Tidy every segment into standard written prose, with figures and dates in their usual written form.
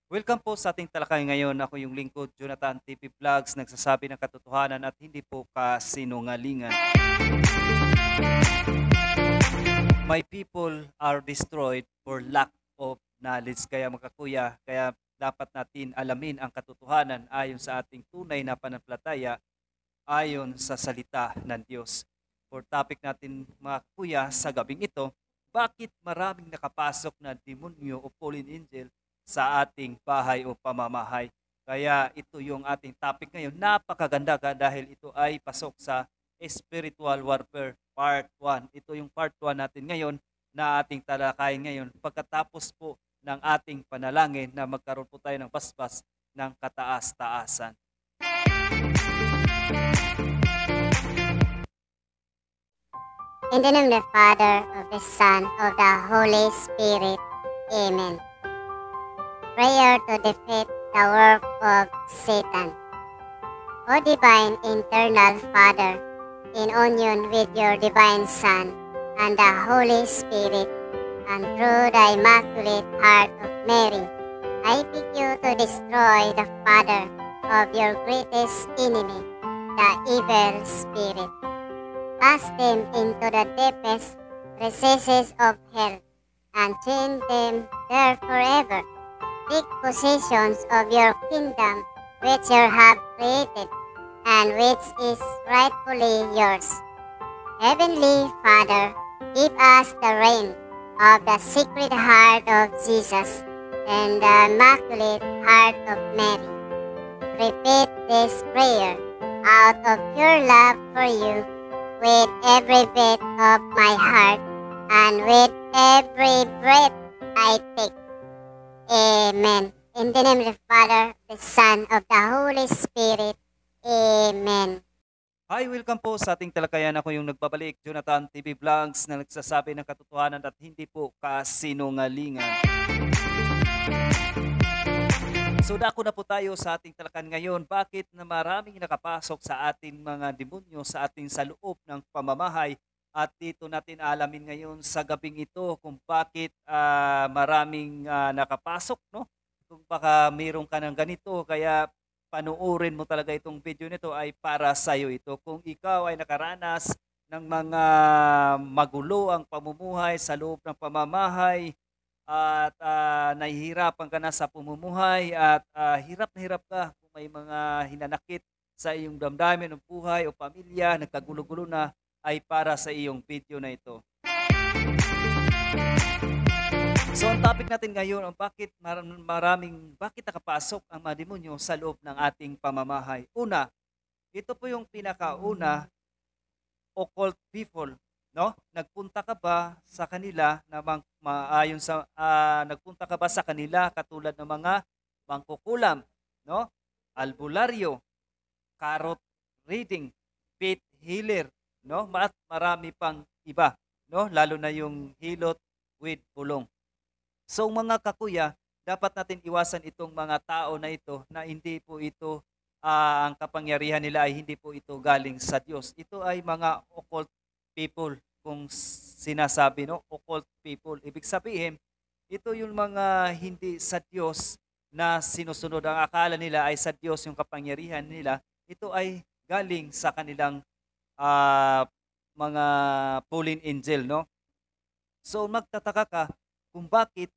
Welcome po sa ating talakay ngayon. Ako yung lingkod, Jonathan TV Vlogs, nagsasabi ng katotohanan at hindi po kasinungalingan. My people are destroyed for lack of knowledge. Kaya mga kuya, kaya dapat natin alamin ang katotohanan ayon sa ating tunay na pananampalataya ayon sa salita ng Diyos. For topic natin mga kuya sa gabing ito, bakit maraming nakapasok na demonyo o fallen angel sa ating bahay o pamamahay? Kaya ito yung ating topic ngayon. Napakaganda ka dahil ito ay pasok sa spiritual warfare part 1. Ito yung part 1 natin ngayon na ating talakayin ngayon. Pagkatapos po ng ating panalangin na magkaroon po tayo ng basbas ng kataas-taasan. In the name of the Father, of the Son, of the Holy Spirit. Amen. Prayer to defeat the work of Satan. O divine eternal Father, in union with your divine Son and the Holy Spirit, and through the Immaculate Heart of Mary, I beg you to destroy the father of your greatest enemy, the evil spirit. Cast them into the deepest recesses of hell, and chain them there forever. Take possession of your kingdom, which you have created, and which is rightfully yours. Heavenly Father, give us the reign of the Sacred Heart of Jesus and the Immaculate Heart of Mary. Repeat this prayer out of pure love for you, with every beat of my heart and with every breath I take. Amen. In the name of the Father, the Son, of the Holy Spirit. Amen. Hi, welcome po sa ating talakayan. Ako yung nagbabalik, Jonathan TV Vlogs, na nagsasabi ng katotohanan at hindi po kasinungalingan. So dako na po tayo sa ating talakan ngayon. Bakit na maraming nakapasok sa ating mga demonyo sa ating sa loob ng pamamahay? At dito natin alamin ngayon sa gabing ito kung bakit maraming nakapasok, no? Kung baka mayroon ka ng ganito, kaya panuorin mo talaga itong video nito ay para sa iyo ito. Kung ikaw ay nakaranas ng mga magulo ang pamumuhay sa loob ng pamamahay, at nahihirapan ka na sa pamumuhay at hirap na hirap ka kung may mga hinanakit sa iyong damdamin ng buhay o pamilya, nagkagulo-gulo na, ay para sa iyong video na ito. So ang topic natin ngayon ang bakit nakapasok ang mga demonyo sa loob ng ating pamamahay. Una, ito po yung pinakauna, occult people, no? Nagpunta ka ba sa kanila na maayon sa nagpunta ka ba sa kanila katulad ng mga mangkukulam, no? Albularyo, carrot reading, faith healer, no? At marami pang iba, no? Lalo na yung hilot with bulong. So mga kakuya, dapat natin iwasan itong mga tao na ito na hindi po ito ang kapangyarihan nila ay hindi po ito galing sa Diyos. Ito ay mga occult people kung sinasabi, no? Occult people. Ibig sabihin, ito yung mga hindi sa Diyos na sinusunod. Ang akala nila ay sa Diyos yung kapangyarihan nila. Ito ay galing sa kanilang mga fallen angel, no? So magtataka ka kung bakit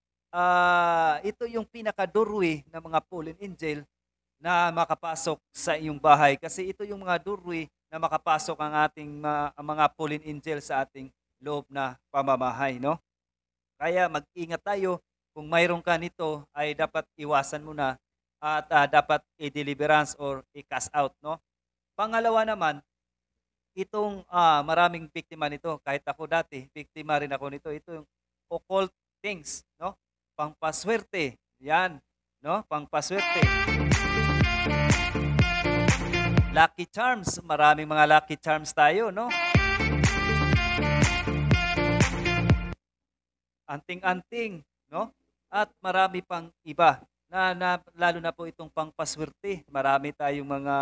ito yung pinaka-doorway ng mga fallen angel na makapasok sa iyong bahay. Kasi ito yung mga doorway na makapasok ang ating mga fallen angel sa ating loob na pamamahay, no? Kaya mag-ingat tayo. Kung mayroon ka nito, ay dapat iwasan mo na at dapat i-deliverance or i-cast out, no? Pangalawa naman, itong maraming biktima nito. Kahit ako dati, biktima rin ako nito. Ito yung occult things, no? Pangpaswerte. Yan, no? Pangpaswerte. Lucky charms, maraming mga lucky charms tayo, no? Anting-anting, no? At marami pang iba na lalo na po itong pangpaswerte. Marami tayong mga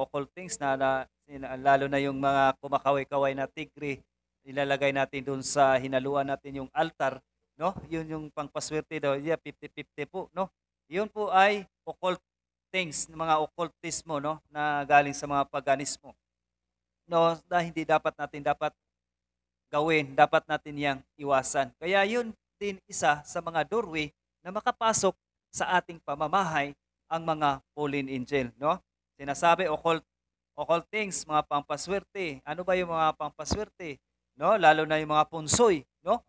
occult things lalo na yung mga kumakaway-kaway na tigre, ilalagay natin doon sa hinaluan natin yung altar, no? Yun yung pangpaswerte daw. Yeah, 50-50 po, no? Yun po ay occult things, mga occultismo, no, na galing sa mga paganismo, no, na hindi dapat gawin, dapat natin yang iwasan. Kaya yun din isa sa mga doorway na makapasok sa ating pamamahay ang mga fallen angel, no? Sinasabi occult things, mga pampaswerte. Ano ba yung mga pampaswerte? No, lalo na yung mga punsoy, no?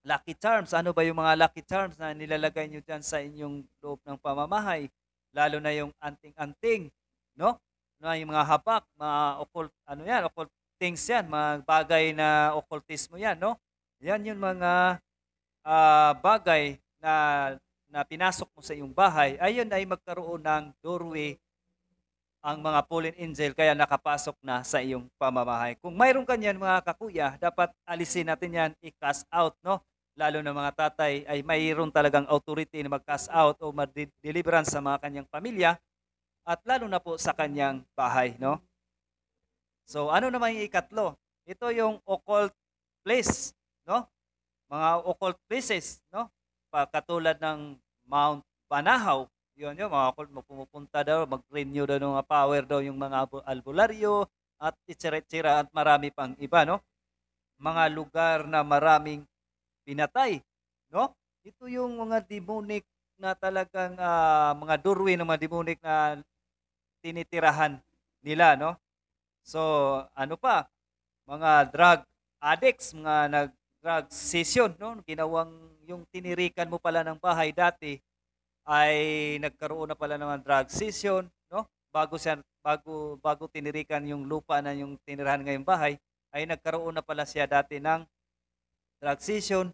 Lucky charms. Ano ba yung mga lucky charms na nilalagay nyo dyan sa inyong loob ng pamamahay? Lalo na yung anting-anting, no? Na yung mga habak, mga occult, ano yan, occult things yan, mga bagay na occultismo yan, no? Yan yung mga bagay na pinasok mo sa iyong bahay, ayun ay magkaroon ng doorway ang mga fallen angel kaya nakapasok na sa iyong pamamahay. Kung mayroon kanyan mga kakuya, dapat alisin natin yan, i-cast out, no? Lalo na mga tatay ay mayroon talagang authority na mag-cast out o mag-deliverance sa mga kanyang pamilya at lalo na po sa kanyang bahay, no? So ano naman yung ikatlo? Ito yung occult place, no? Mga occult places, no? Katulad ng Mount Banahaw, yun yung mga occult mo pumupunta daw, mag-renew daw ng mga power daw yung mga albularyo at itsira at marami pang iba, no? Mga lugar na maraming pinatay, no? Ito yung mga demonic na talagang mga doorway ng mga demonic na tinitirahan nila, no? So, ano pa? Mga drug addicts, mga nag-drug session, no? Ginawang yung tinirikan mo pala ng bahay dati ay nagkaroon na pala ng mga drug session, no? Bago tinirikan yung lupa na yung tinirahan ngayong bahay, ay nagkaroon na pala siya dati ng drug session,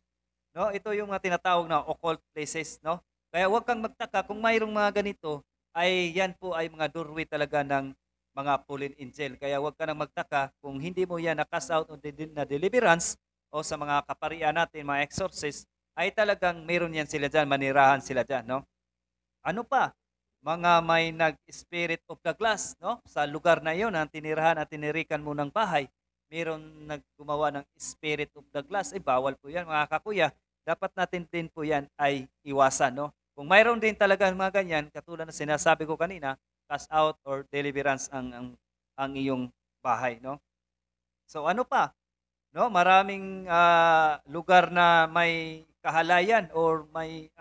no? Ito yung mga tinatawag na occult places, no? Kaya huwag kang magtaka kung mayroong mga ganito, ay yan po ay mga doorway talaga ng mga fallen angel. Kaya huwag ka nang magtaka kung hindi mo yan na-cast out o na deliverance o sa mga kaparian natin, mga exorcist, ay talagang meron yan sila dyan, manirahan sila dyan, no? Ano pa? Mga may nag-spirit of the glass, no? Sa lugar na yon ang tinirahan at tinirikan mo ng bahay, meron naggumawa ng spirit of the glass, eh bawal po yan mga kakuya. Dapat natin din po yan ay iwasan, no? Kung mayroon din talaga mga ganyan, katulad na sinasabi ko kanina, cast out or deliverance ang iyong bahay, no? So ano pa? No, maraming lugar na may kahalayan or may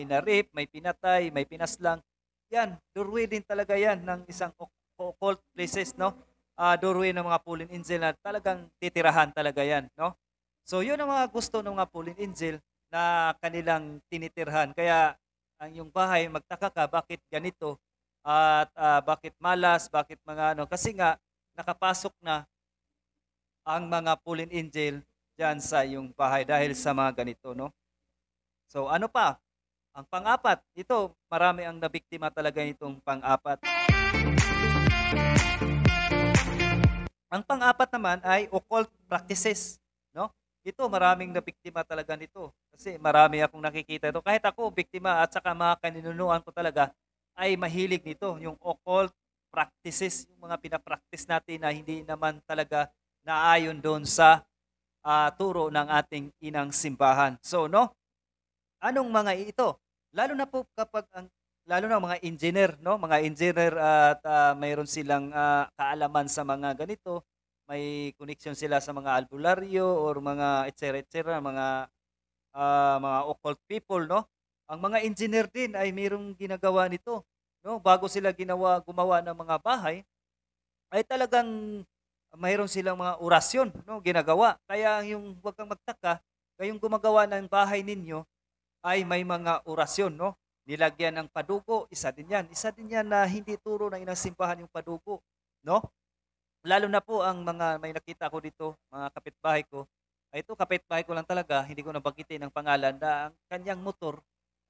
na-rape, may pinatay, may pinaslang. Yan, doorway din talaga yan ng isang occult places, no? Doorway ng mga fallen angel na talagang titirahan talaga yan, no? So yun ang mga gusto ng mga fallen angel na kanilang tinitirhan. Kaya ang yung bahay, magtaka ka bakit ganito at bakit malas, bakit mga ano. Kasi nga, nakapasok na ang mga fallen angel dyan sa iyong bahay dahil sa mga ganito, no? So ano pa? Ang pang-apat, ito, marami ang nabiktima talaga nitong pang-apat. Ang pang-apat naman ay occult practices, no? Ito, maraming nabiktima talaga nito. Kasi marami akong nakikita ito. Kahit ako, biktima at saka mga kaninunuan ko talaga ay mahilig nito. Yung occult practices, yung mga pinapractice natin na hindi naman talaga naayon doon sa turo ng ating inang simbahan. So, no? Anong mga ito? Lalo na po kapag lalo na mga engineer, no? Mga engineer at mayroon silang kaalaman sa mga ganito, may connection sila sa mga albularyo or mga etc. Mga occult people, no? Ang mga engineer din ay mayroong ginagawa nito, no? Bago sila gumawa ng mga bahay, ay talagang mayroon silang mga orasyon, no, ginagawa. Kaya yung wag kang magtaka, kayong gumagawa ng bahay ninyo ay may mga orasyon, no? Nilagyan ng padugo, isa din yan. Isa din yan na hindi turo ng inang simbahan yung padugo, no? Lalo na po ang mga may nakita ko dito, mga kapitbahay ko. Ay ito, kapitbahay ko lang talaga, hindi ko nabanggitin ang pangalan na ang kanyang motor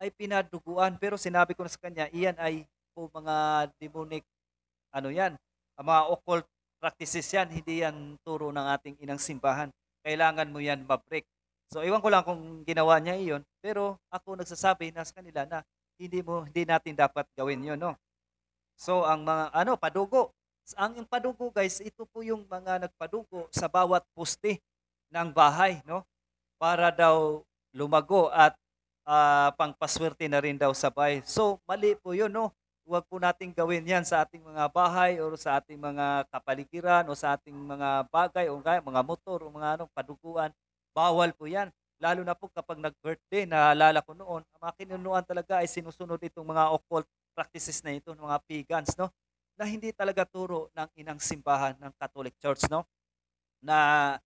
ay pinaduguan. Pero sinabi ko na sa kanya, iyan ay po mga demonic, ano yan, mga occult practices yan, hindi yan turo ng ating inang simbahan. Kailangan mo yan ma-break. So, iwan ko lang kung ginawa niya iyon, pero ako nagsasabi na sa kanila na hindi natin dapat gawin yun, no? So, ang mga, padugo. Ang yung padugo, guys, ito po yung mga nagpadugo sa bawat poste ng bahay, no? Para daw lumago at pangpaswerte na rin daw sa bahay. So, mali po yun, no? Huwag po nating gawin yan sa ating mga bahay o sa ating mga kapaligiran o sa ating mga bagay o mga motor o mga padukuan. Bawal po yan. Lalo na po kapag nag-birthday, naalala ko noon, ang mga kinunuan talaga ay sinusunod itong mga occult practices na ito, ng mga pagans, no? Na hindi talaga turo ng inang simbahan ng Catholic Church, no? Na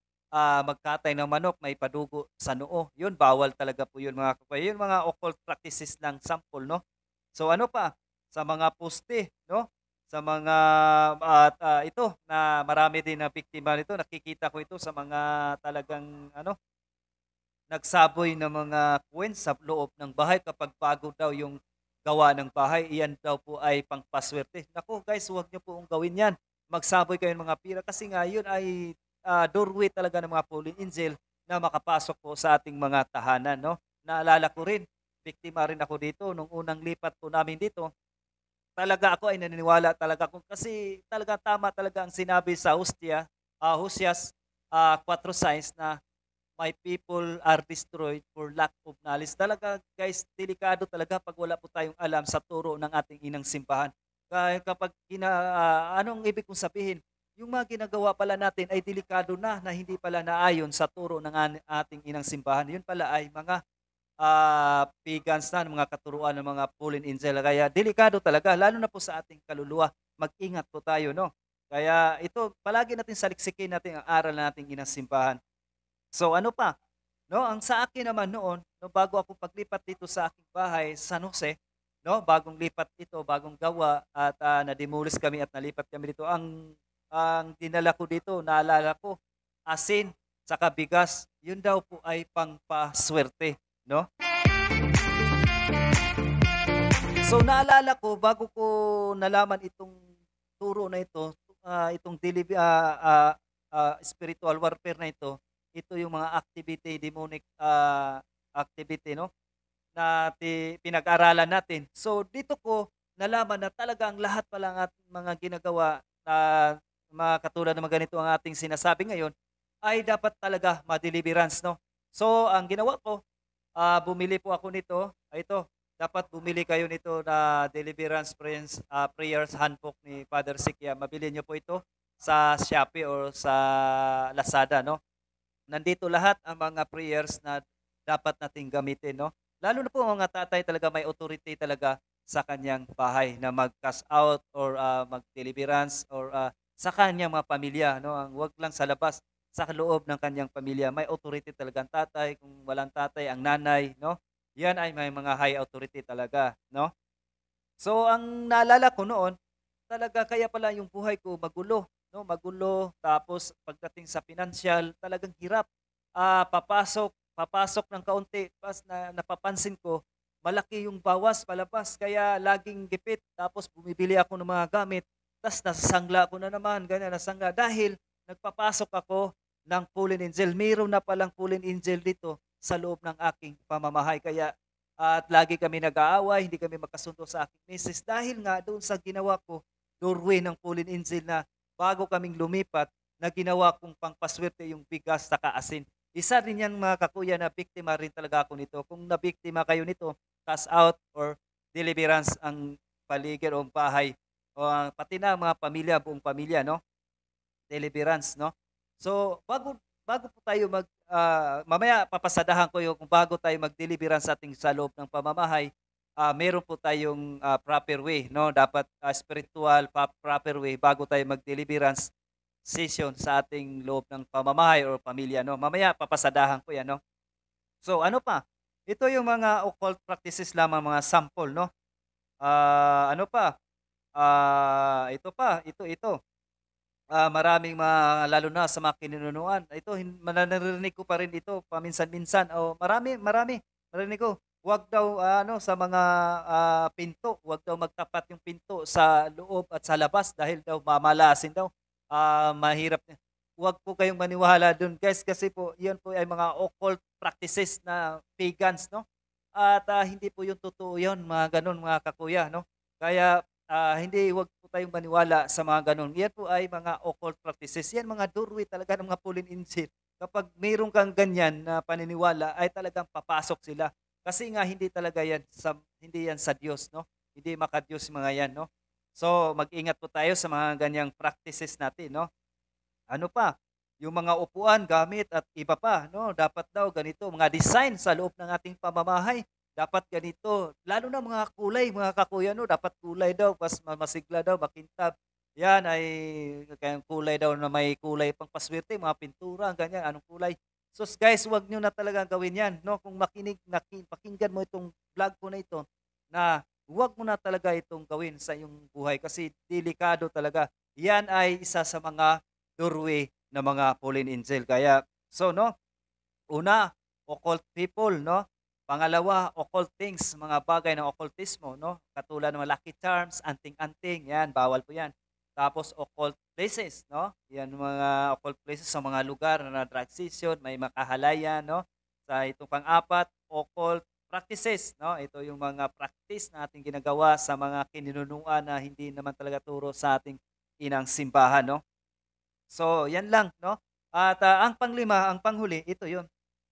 magkatay ng manok, may padugo sa noo. Yun, bawal talaga po yun mga kapatid. Yun mga occult practices ng sample, no? So ano pa? Sa mga poste, no? Sa mga at ito na marami din na biktima nito. Nakikita ko ito sa mga talagang nagsaboy ng mga coins sa loob ng bahay kapag bago daw yung gawa ng bahay. Iyan daw po ay pangpaswerte. Naku guys, huwag niyo po gawin yan. Magsaboy kayo ng mga pira kasi nga yun ay doorway talaga ng mga fallen angel na makapasok po sa ating mga tahanan. No? Naalala ko rin, biktima rin ako dito nung unang lipat po namin dito. Talaga ako ay naniniwala talaga kung kasi talaga tama talaga ang sinabi sa Hoseas 4 signs na my people are destroyed for lack of knowledge. Talaga guys, delikado talaga pag wala po tayong alam sa turo ng ating inang simbahan. Kaya kapag anong ibig kong sabihin? Yung mga ginagawa pala natin ay delikado na hindi pala naayon sa turo ng ating inang simbahan. Yun pala ay mga pagans na, ng mga katuruan ng mga fallen angel. Kaya delikado talaga, lalo na po sa ating kaluluwa. Mag-ingat po tayo, no? Kaya ito, palagi natin saliksikin natin ang aral na ating inang simbahan. So ano pa, no? Ang sa akin naman noon, no, bago ako paglipat dito sa aking bahay, San Jose, no, bagong lipat ito, bagong gawa at na-demolish kami at nalipat kami dito. Ang dinala ko dito, naalala ko, asin, saka bigas, yun daw po ay pangpaswerte, no? So naalala ko, bago ko nalaman itong turo na ito, itong spiritual warfare na ito yung mga activity, demonic activity, no? Na pinag-aralan natin. So dito ko nalaman na talagang lahat pala ng ating mga ginagawa na mga katulad ng mga ganito ang ating sinasabi ngayon ay dapat talaga ma-deliverance, no? So ang ginawa ko, bumili po ako nito. Ito, dapat bumili kayo nito na Deliverance Prayers Handbook ni Father Sikia. Mabili nyo po ito sa Shopee or sa Lazada, no? Nandito lahat ang mga prayers na dapat nating gamitin, no? Lalo na po ang mga tatay talaga may authority talaga sa kanyang bahay na mag-cast out or mag-deliverance or sa kanyang mga pamilya, no? Ang wag lang sa labas, sa loob ng kanyang pamilya. May authority talaga ang tatay, kung walang tatay, ang nanay, no? Yan ay may mga high authority talaga, no? So ang naalala ko noon, talaga kaya pala yung buhay ko magulo, no? Magulo, tapos pagdating sa financial, talagang hirap. Papasok ng kaunti, pas na napapansin ko, malaki yung bawas palabas, kaya laging gipit. Tapos bumibili ako ng mga gamit, tas nasasangla ako na naman, ganyan, nasangla. Dahil nagpapasok ako ng fallen angel. Mayroon na palang fallen angel dito sa loob ng aking pamamahay. Kaya at lagi kami nag-aaway, hindi kami magkasundo sa aking misis dahil nga doon sa ginawa ko, doorway ng fallen angel na bago kaming lumipat, na ginawa kong pangpaswerte yung bigas sa kaasin. Isa rin yan mga kakuya na biktima rin talaga ako nito. Kung nabiktima kayo nito, cast out or deliverance ang paligid o bahay o pati na mga pamilya, buong pamilya, no? Deliverance, no? So, bago po tayo mamaya papasadahan ko yung kung bago tayo mag-deliverance sa loob ng pamamahay, meron po tayong proper way, no? Dapat spiritual proper way bago tayo mag-deliverance session sa ating loob ng pamamahay or pamilya, no? Mamaya papasadahan ko 'yan, no? So, ano pa? Ito yung mga occult practices lamang, mga sample, no? Ano pa? Ito pa, ito. Maraming lalo na sa mga kininunuan. Ito naririnig ko pa rin ito paminsan-minsan o marami narinig ko. Huwag daw sa mga pinto, huwag daw magtapat yung pinto sa loob at sa labas dahil daw mamalasin daw. Mahirap. Huwag po kayong maniwala dun guys kasi po 'yan po ay mga occult practices na pagans, no? At hindi po yung totoo 'yon, mga ganun mga kakuya, no? Kaya hindi, wag po tayong maniwala sa mga gano'n. Yan po ay mga occult practices. Yan mga doorway talaga ng mga fallen angel. Kapag mayroon kang ganyan na paniniwala, ay talagang papasok sila. Kasi nga hindi yan sa Diyos, no? Hindi maka-Diyos yung mga yan, no? So, mag-ingat po tayo sa mga ganyang practices natin, no? Ano pa, yung mga upuan, gamit at iba pa, no? Dapat daw ganito, mga design sa loob ng ating pamamahay. Dapat ganito, lalo na mga kulay, mga kakuya, no? Dapat kulay daw, mas masigla daw, makintab. Yan ay kaya kulay daw na may kulay pang paswerte, mga pintura, ganyan, anong kulay. So guys, wag nyo na talaga gawin yan, no? Kung pakinggan mo itong vlog ko na ito, na wag mo na talaga itong gawin sa iyong buhay kasi delikado talaga. Yan ay isa sa mga doorway ng mga fallen angel. Kaya, so no, una, occult people, no? Pangalawa, occult things, mga bagay ng occultismo, no? Katulad ng mga lucky charms, anting-anting, yan, bawal po yan. Tapos, occult places, no? Yan, mga occult places sa mga lugar na drug session, may makahalayan, no? Sa itong pang-apat, occult practices, no? Ito yung mga practice na ating ginagawa sa mga kininunuan na hindi naman talaga turo sa ating inang simbahan, no? So, yan lang, no? At ang panglima, ang panghuli, ito yun.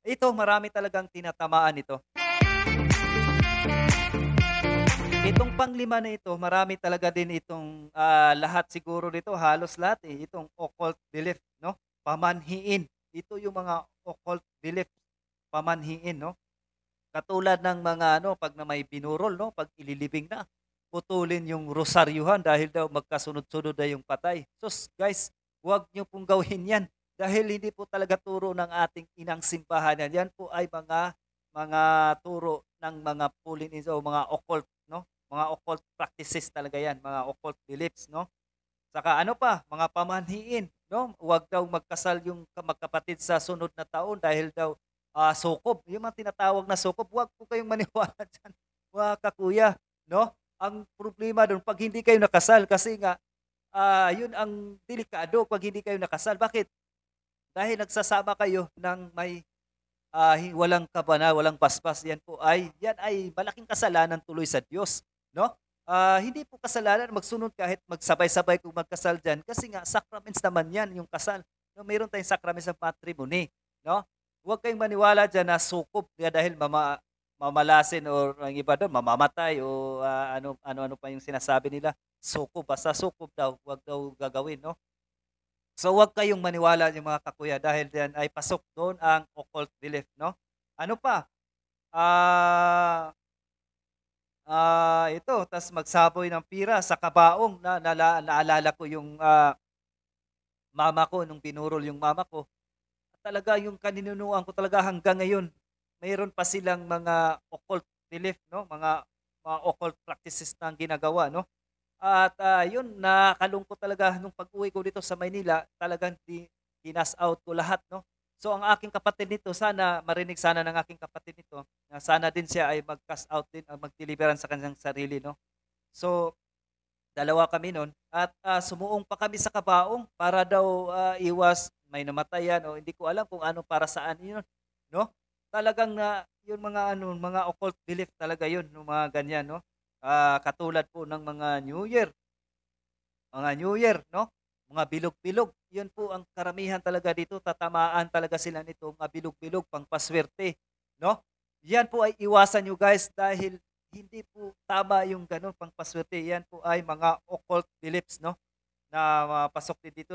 Ito, marami talagang tinatamaan ito. Itong panglima na ito, marami talaga din itong lahat siguro dito, halos lahat itong occult belief, no? Pamanhiin. Ito yung mga occult belief, pamanhiin, no? Katulad ng mga ano, pag na may binurol, no? Pag ililibing na, putulin yung rosaryuhan dahil daw magkasunod-sunod na yung patay. So guys, huwag niyo pong gawin yan dahil hindi po talaga turo ng ating inang simbahan yan. Yan po ay mga turo ng mga pulin o mga occult, no? Mga occult practices talaga yan, mga occult beliefs, no? Saka ano pa, mga pamanhiin, no? Huwag daw magkasal yung magkapatid sa sunod na taon dahil daw sukob. Yung mga tinatawag na sukob, huwag po kayong maniwala dyan, mga kakuya, no? Ang problema doon, pag hindi kayo nakasal, kasi nga, yun ang delikado pag hindi kayo nakasal. Bakit? Dahil nagsasama kayo ng may walang kabana, walang paspas. Yan ay malaking kasalanan tuloy sa Diyos, no? Hindi po kasalanan magsunod kahit magsabay-sabay kung magkasal diyan kasi nga sacraments naman yan yung kasal. No, mayroon tayong sacraments ng matrimony, no? Huwag kayong maniwala diyan na sukob dahil mamalasin or ang iba doon mamamatay o ano pa yung sinasabi nila. Sukob, basta sukob daw, huwag daw gagawin, no? So huwag kayong maniwala yung mga kakuya dahil diyan ay pasok doon ang occult belief, no? Ano pa? Ito, tas magsaboy ng pira sa kabaong naalala ko yung mama ko nung binurol yung mama ko. Talaga yung kaninunuan ko talaga hanggang ngayon. Mayroon pa silang mga occult belief, no? Mga occult practices na ginagawa, no? At yun, nakalungkot talaga nung pag-uwi ko dito sa Maynila, talagang kinas out ko lahat, no? So ang aking kapatid nito, sana marinig sana ng aking kapatid nito, na sana din siya ay mag-cast out din, mag-deliverance sa kanyang sarili, no? So, dalawa kami nun at sumuong pa kami sa kabaong para daw iwas may namatayan o hindi ko alam kung ano para saan yun, no? Talagang yun mga occult belief talaga yun, no, mga ganyan, no? Katulad po ng mga New Year, no? Mga bilog-bilog, yun po ang karamihan talaga dito, tatamaan talaga sila nito, mga bilog-bilog, pangpaswerte, no? Yan po ay iwasan nyo guys dahil hindi po tama yung ganun, pangpaswerte. Yan po ay mga occult beliefs, no? Na pasok din dito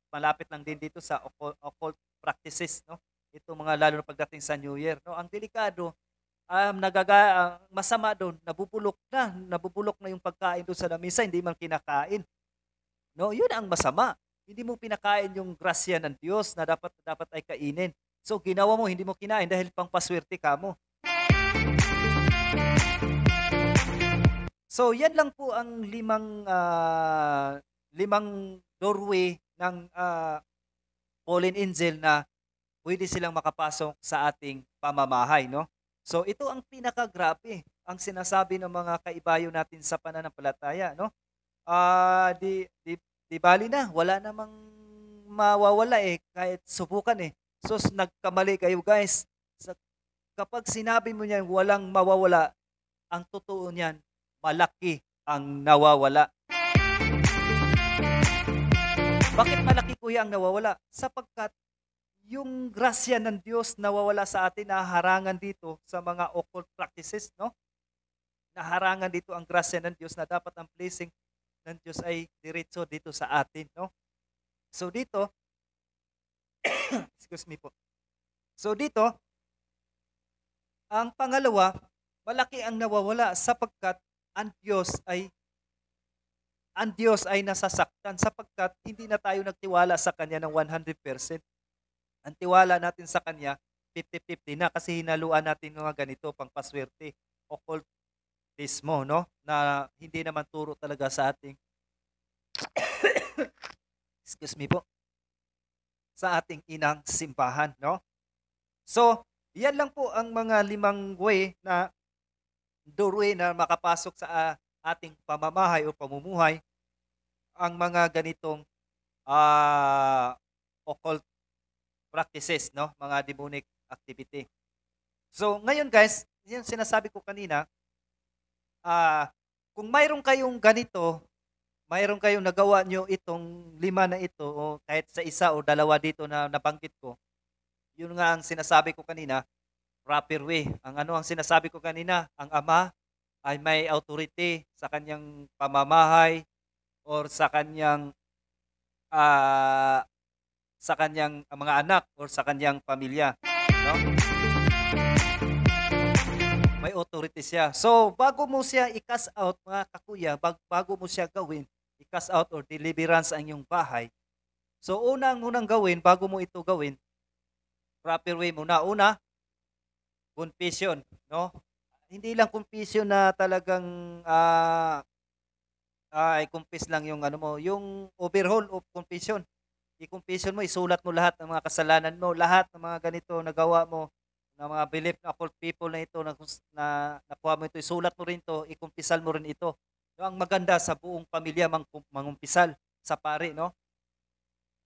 malapit lang din dito sa occult practices, no? Ito mga lalo na pagdating sa New Year, no? Ang delikado, masama doon, nabubulok na yung pagkain doon sa lamesa, hindi man kinakain. No, yun ang masama. Hindi mo pinakain yung grasya ng Diyos na dapat ay kainin. So ginawa mo, hindi mo kinain dahil pangpaswerte ka mo. So yan lang po ang limang doorway ng fallen angel na pwede silang makapasok sa ating pamamahay, no? So ito ang pinakagrabe, ang sinasabi ng mga kaibayo natin sa pananampalataya, no? Di bali na, wala namang mawawala kahit subukan So nagkamali kayo guys. Kapag sinabi mo niyan walang mawawala, ang totoo niyan, malaki ang nawawala. Bakit malaki kuya ang nawawala? Sapagkat yung grasya ng Diyos nawawala sa atin, naharangan dito sa mga occult practices, no? Naharangan dito ang grasya ng Diyos na dapat ang blessing ng Diyos ay diretso dito sa atin, no? So dito, excuse me po. So dito, ang pangalawa, malaki ang nawawala sapagkat ang Diyos ay nasasaktan sapagkat hindi na tayo nagtiwala sa Kanya ng 100%. Ang tiwala natin sa Kanya, 50-50 na kasi hinaluan natin mga ganito, pangpaswerte, occultismo, no? Na hindi naman turo talaga sa ating, excuse me po, sa ating inang simbahan, no? So, yan lang po ang mga 5 way na doorway na makapasok sa ating pamamahay o pamumuhay ang mga ganitong occult practices, no? Mga demonic activity. So, ngayon guys, yung sinasabi ko kanina, kung mayroon kayong ganito, mayroon kayong nagawa nyo itong 5 na ito, o kahit sa isa o dalawa dito na nabanggit ko, yun nga ang sinasabi ko kanina, proper way. Ang sinasabi ko kanina, ang Ama ay may authority sa kanyang pamamahay or sa kanyang mga anak or sa kanyang pamilya, no? May authority siya. So, bago mo siya i-cast out, mga kakuya, bago mo siya gawin, i-cast out or deliverance ang iyong bahay. So, unang gawin, bago mo ito gawin, proper way muna. Una, confession, no? Hindi lang confession na talagang i-confess lang yung yung overhaul of confession. I-confession mo, isulat mo lahat ng mga kasalanan mo, lahat ng mga ganito nagawa mo, na mga belief na occult people na ito na nakuha mo ito, isulat mo rin ito, ikumpisal mo rin ito. No, ang maganda sa buong pamilya mangumpisal sa pare, no?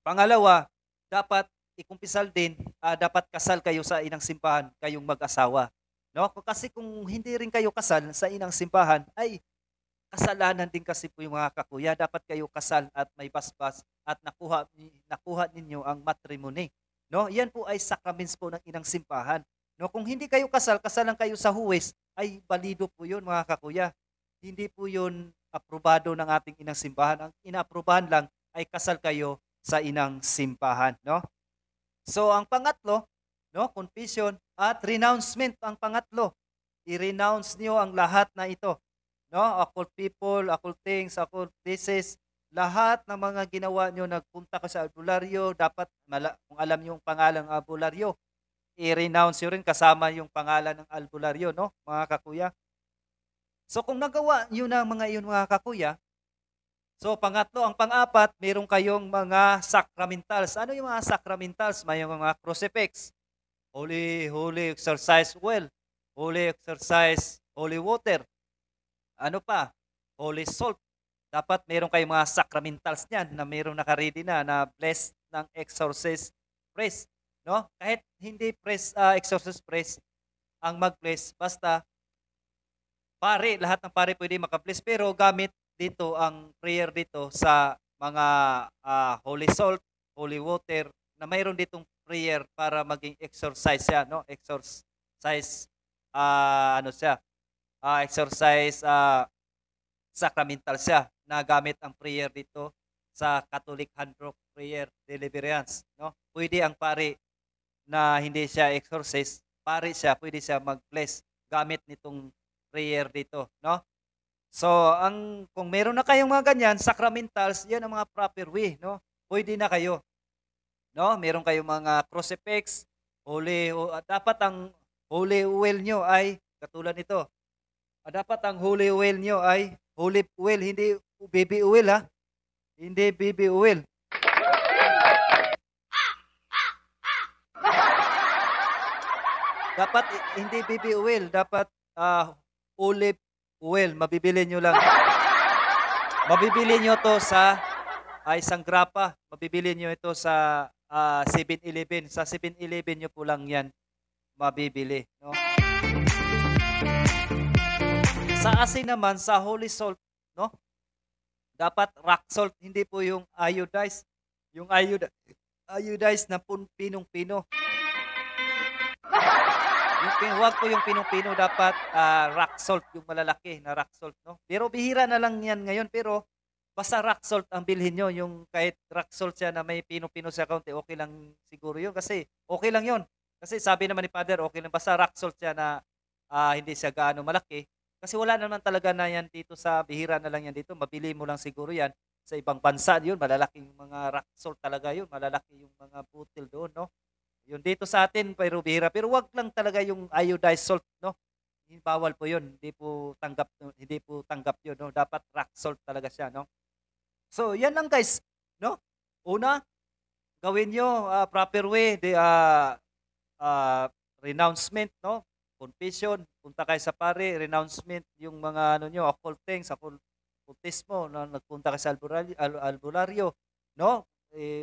Pangalawa, dapat ikumpisal din, dapat kasal kayo sa inang simbahan, kayong mag-asawa. No? Kasi kung hindi rin kayo kasal sa inang simbahan, ay kasalanan din kasi po yung mga kakuya. Dapat kayo kasal at may basbas at nakuha ninyo ang matrimony. No? Yan po ay sacraments po ng inang simbahan. No? Kung hindi kayo kasal, kasalan kayo sa huwes, ay balido po yun mga kakuya. Hindi po yun aprobado ng ating inang simbahan. Ang inaaprobahan lang ay kasal kayo sa inang simbahan. No? So ang pangatlo, no, confession at renouncement ang pangatlo. I-renounce niyo ang lahat na ito. No, occult people, occult things, occult places, lahat ng mga ginawa niyo, nagpunta ka sa albularyo, dapat kung alam niyo ang pangalan ng albularyo, i-renounce niyo rin kasama yung pangalan ng albularyo, no, mga kakuya. So kung nagawa niyo na mga iyon mga kakuya, so pangatlo, ang pang-apat, meron kayong mga sacramentals. Ano yung mga sacramentals? May mga crucifix, holy exercise well, holy exercise, holy water. Ano pa? Holy salt. Dapat meron kayong mga sacramentals niyan na merong naka-ready na blessed ng exorcist priest, no? Kahit hindi priest, exorcist priest ang mag-bless, basta pare, lahat ng pare pwede maka-bless, pero gamit dito ang prayer dito sa mga holy salt, holy water, na mayroon ditong prayer para maging exercise siya, no? Exercise exercise sacramental siya na gamit ang prayer dito sa Catholic Handbook Prayer Deliverance, no? Pwede ang pare na hindi siya exorcist, pare siya, pwede siya mag-bless gamit nitong prayer dito, no? So, kung meron na kayong mga ganyan, sacramentals, yan ang mga proper way, no? Pwede na kayo, no? Meron kayong mga crucifix, dapat ang holy oil nyo ay katulad nito. Dapat ang holy oil nyo ay holy oil, hindi baby oil, ha? Hindi baby oil. Dapat hindi baby oil, dapat olive oil. Mabibili nyo lang. Mabibili nyo to sa isang grapa. Mabibili nyo ito sa 7-Eleven. Sa 7-Eleven nyo po lang yan mabibili, no? Sa asin naman, sa holy salt, no? Dapat rock salt, hindi po yung iodized. Yung iodized na pinong-pino. Wag po yung pinong-pino, dapat rock salt, yung malalaki na rock salt, no? Pero bihira na lang yan ngayon, pero basta rock salt ang bilhin nyo, yung kahit rock salt siya na may pinong-pino sa kaunti, okay lang siguro yun kasi okay lang yun. Kasi sabi naman ni Father, okay lang basta rock salt siya na hindi siya gaano malaki. Kasi wala naman talaga na yan dito sa bihira na lang yan dito. Mabili mo lang siguro yan sa ibang bansa yun. Malalaki yung mga rock salt talaga yun. Malalaki yung mga butil doon, no? Yun dito sa atin, pero bihira. Pero wag lang talaga yung iodized salt, no? Bawal po yun. Hindi po tanggap yun, no? Dapat rock salt talaga siya, no? So, yan lang guys, no? Una, gawin nyo proper way, renouncement, no? Confession, punta kayo sa pare, renouncement, yung mga ano nyo, occult things, occultismo, no? Nagpunta kayo sa albularyo, no?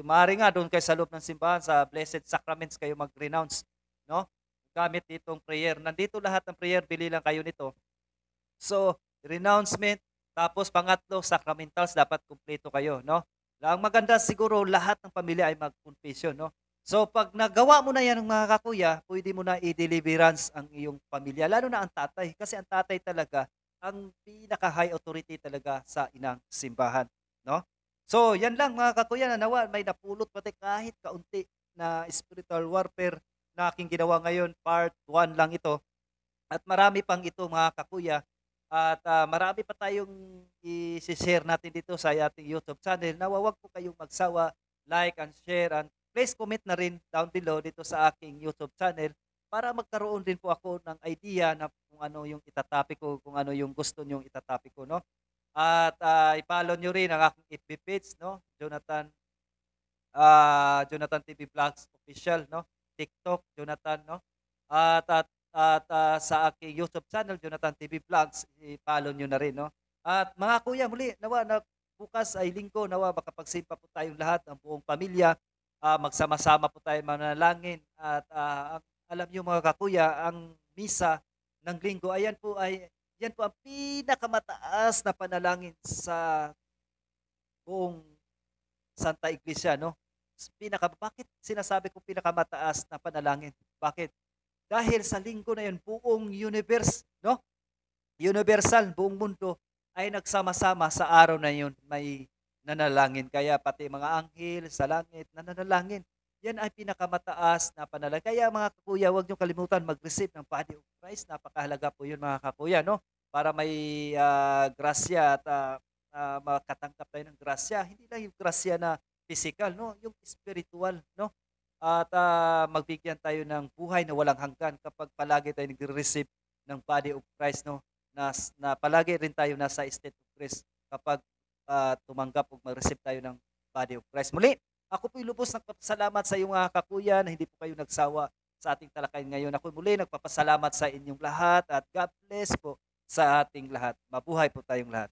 Maaari nga doon kayo sa loob ng simbahan, sa Blessed Sacraments kayo mag-renounce, no? Gamit itong prayer. Nandito lahat ng prayer, bili lang kayo nito. So, renouncement, tapos pangatlo, sacramentals, dapat kumpleto kayo, no? Ang maganda siguro, lahat ng pamilya ay mag-confession, no? So, pag nagawa mo na yan ng mga kakuya, pwede mo na i-deliverance ang iyong pamilya, lalo na ang tatay. Kasi ang tatay talaga, ang pinaka-high authority talaga sa inang simbahan, no? So, yan lang mga kakuya, na nawa, may napulot pati kahit kaunti na spiritual warfare na aking ginawa ngayon. Part 1 lang ito. At marami pang ito mga kakuya. At marami pa tayong i-share natin dito sa ating YouTube channel. Nawawag po kayong magsawa, like and share, and please comment na rin down below dito sa aking YouTube channel para magkaroon din po ako ng idea na kung ano yung itatopic ko, kung ano yung gusto nyong itatopic ko, no? At i-follow nyo rin ang aking FB page, no? Jonathan TV Vlogs Official, no? TikTok, Jonathan, no? At sa aking YouTube channel, Jonathan TV Vlogs, i-follow nyo na rin, no? At mga kuya, muli, nawa na bukas ay linggo, nawa makapagsimpa po tayong lahat, ang buong pamilya, magsama-sama po tayo manalangin. At alam nyo mga kakuya, ang misa ng linggo, yan po ang pinakamataas na panalangin sa buong Santa Iglesia, no? Bakit sinasabi ko pinakamataas na panalangin? Bakit? Dahil sa linggo na yun, buong universe, no? Universal, buong mundo ay nagsama-sama sa araw na yun, may nanalangin. Kaya pati mga anghel sa langit nananalangin. Yan ay pinakamataas na panalangin. Kaya mga kakuya, huwag niyo kalimutan mag-receive ng Body of Christ. Napakahalaga po yun mga kakuya, no? Para may grasya at makatanggap tayo ng grasya. Hindi lang yung grasya na physical, no? Yung spiritual, no? At magbigyan tayo ng buhay na walang hanggan kapag palagi tayo nagre-receive ng Body of Christ, no? Na palagi rin tayo nasa state of grace kapag tumanggap o mag-receive tayo ng Body of Christ. Muli, ako po'y lubos nagpapasalamat sa iyong mga kakuya na hindi po kayo nagsawa sa ating talakayan ngayon. Ako muli nagpapasalamat sa inyong lahat at God bless po sa ating lahat. Mabuhay po tayong lahat.